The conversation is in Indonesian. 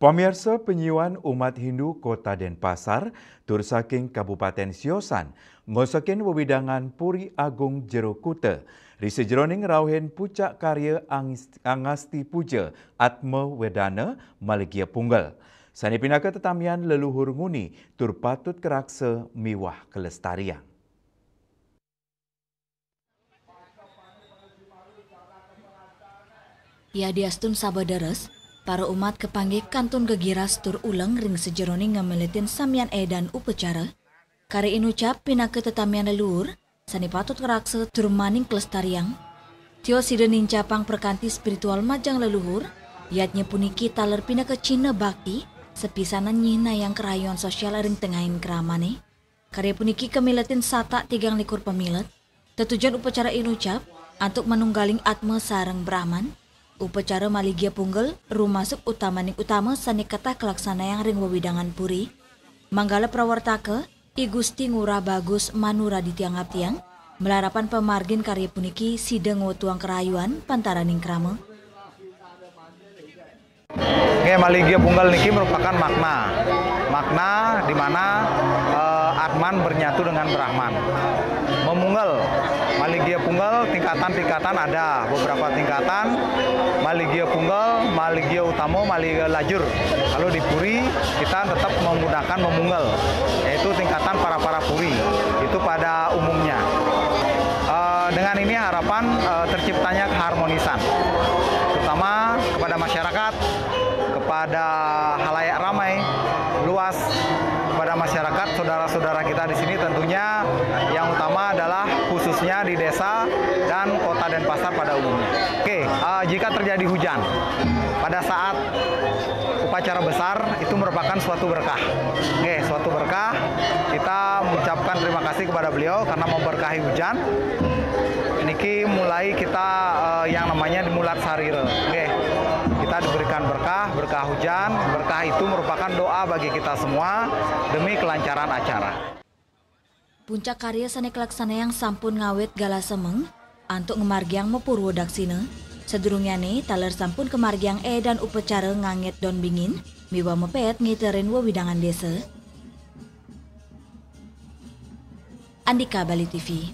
Pemirsa penyuan umat Hindu Kota Denpasar, tur saking Kabupaten Siosan, ngosokin wewidangan Puri Agung Jero Kuta, risi jeroning rauhen pucak karya Angasti Puja Atma Wedana Maligia Punggal. Sani pinaka tetamian leluhur nguni tur patut keraksa miwah kelestarian. Ya diastun sabadares, para umat kepanggih kantun gegiras tur ulang ring sejeroning ngameletin samian dan upacara. Kari inucap pinake tetamian leluhur, sani patut keraksa tur maning kelestarian. Tio sidenin capang perkanti spiritual majang leluhur, yatnya puniki taler pinake Cina bakti, sepisanan nyina yang kerayon sosial ring tengahin keramane. Kari puniki kemiletin sata 3 likur pemilet, tetujuan upacara inucap, untuk menunggaling atma sarang Brahman. Upacara Maligia Punggal, rumasuk utama sani kata kelaksana yang ring wewidangan puri. Manggala prawartaka, I Gusti Ngurah Bagus Manura di tiang-tiang, melarapan pemargin karya puniki sideng tuang kerayuan pantaraning krama. Maligia Punggal niki merupakan makna di mana Atman bernyatu dengan Brahman. Memunggal Maligia Punggal tingkatan-tingkatan ada beberapa tingkatan. Maligia Punggal, Maligia Utama, Maligia Lajur. Kalau di Puri kita tetap menggunakan memunggal, yaitu tingkatan para puri itu pada umumnya. Dengan ini harapan terciptanya keharmonisan, terutama kepada masyarakat, kepada halayak ramai, luas, kepada masyarakat, saudara-saudara kita di sini tentunya yang utama adalah khususnya di desa dan kota Denpasar pada umumnya. Jika terjadi hujan pada saat upacara besar itu merupakan suatu berkah. Suatu berkah, kita mengucapkan terima kasih kepada beliau karena memberkahi hujan. Niki mulai kita yang namanya dimulat sarira. Kita diberikan berkah hujan. Berkah itu merupakan doa bagi kita semua demi kelancaran acara. Puncak karya sani kelaksana yang sampun ngawet gala semeng, antuk ngemargiang mepurwo daksina. Sedurungnya nih, taler sampun kemargiang dan upacara nganget don bingin, miwa mepet ngiterin wewidangan desa. Andika Bali TV.